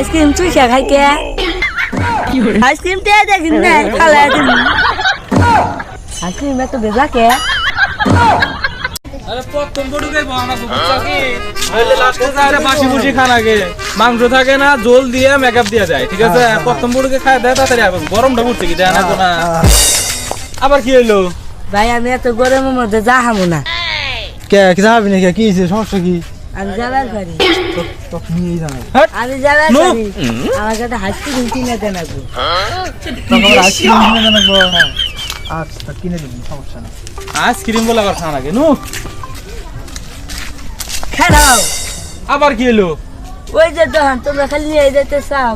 ice cream चूसा खाई के आइसक्रीम ते देखिन ना खाला तुम आइसक्रीम में तो भेजा के আরে প্রথম বড় গাইবো আমরা বুঝছো কি হইলে লাস্টে যায় বাসি বুসি খান আগে মাংস থাকে না জল দিয়ে মেকআপ দিয়ে যায় ঠিক আছে প্রথম বড়কে খায় দেয় তাড়াতাড়ি আবার গরমটা পড়ছে কি দেয় না কোনা আবার কি হইলো ভাই আমি এত গরমের মধ্যে যাহামু না কে কি যাবি না কি হইছে সমস্যা কি আমি যাবার পারি তো নিয়ে যাবে আমি যাবার পারি আমার কাছে আইসক্রিম কিনে দেন আপু তোমার আইসক্রিম কিনে দেব আচ্ছা কিনে দিন সমস্যা না আইসক্রিম বলে আবার খান আগে নু খাও আবার কি হইলো ওই যে দহন তোমরা খালি নিয়ে যেতে চাও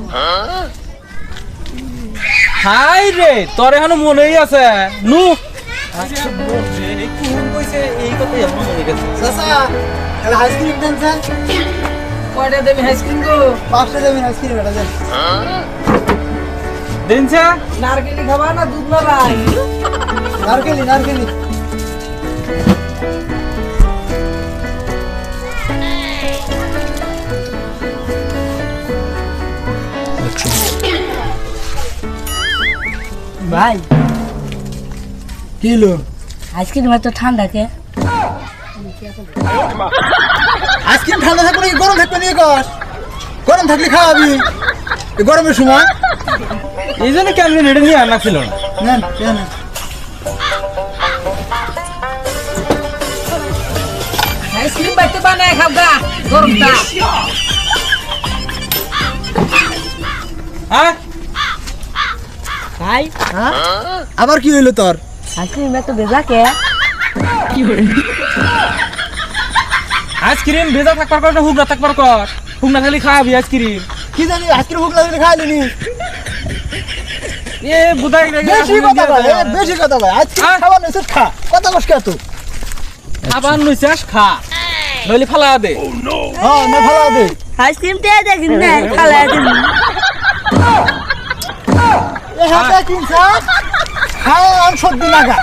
হাই রে তোর এখনো মনেই আছে নু চাচা তাহলে আইসক্রিম দেন স্যার কয়টা দেবে আইসক্রিম গো 5টা দেবেন আইসক্রিম এটা দেন দিনছে নারকেলি খাবা না দুধ মালাই নারকেলি ভাই কিলো আইসক্রিম এত ঠান্ডা কে আইসক্রিম ঠান্ডা থাকবে নাকি গরম থাকবে নিয়ে কস গরম থাকলে খাওয়াবি এই গরমের সময় এই জন্য কেন নেড়ে নিয়ে আনা ছিল না নেন কেন আইসক্রিম বাইতে বানায় খাবগা গরমটা হ্যাঁ ভাই হ্যাঁ আবার কি হইলো তোর আইসক্রিম এত ভেজা কে আইসক্রিম ভেজা থাকবার কর না হুগনা থাকবার কর হুগনা খালি খাবি আইসক্রিম কি জানি আইসক্রিম ভুক লাগলে খাইলি এ বুদাই বেশি কথা ভাই আইসক্রিম খাওয়া নইছে খা কথা কস কে তো আবার নইছাস খা নইলে ফালা দে হ্যাঁ না ভালো দে আইসক্রিম তে দেখিন না খালা তুমি এ হাতে কিনছা খাও আর সর্দি লাগা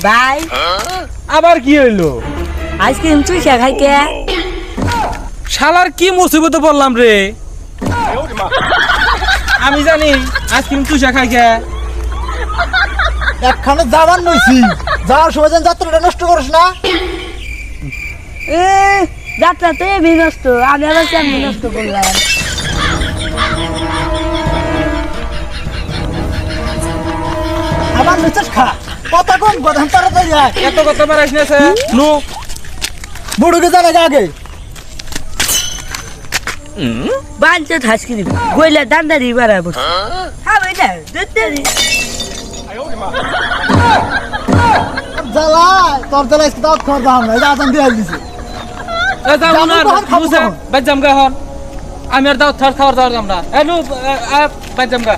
ভাই আবার কি হইলো আইসক্রিম চুষা খাই কে শালার কি মুসিবতে পড়লাম রে আমি জানি আইসক্রিম তুষা খাই কে একখানে যাবার নইছি যাওয়ার সময় যেন যাত্রাটা নষ্ট করিস না এ যাত্রা তো এবি নষ্ট আমি আবার কেমন নষ্ট করলাম আবার নইছিস খা কথা কম কথা তাড়াতাড়ি আয় এত কথা মারাইস না সে নু বুড়োকে জানা আগে বাঞ্চে আইসক্রিম গইলা দান্দারি বাড়াবো হ্যাঁ ভাই না দুধদারি জ্বালা তোর জ্বালা আজকে দাওয়াত খাওয়ার দাম না এটা আজান দিয়ে দিছে এ যাও না মুসা বাদ জামগা হন আমি আর দাও থার খাওয়ার দাও আমরা এ নু বাদ জামগা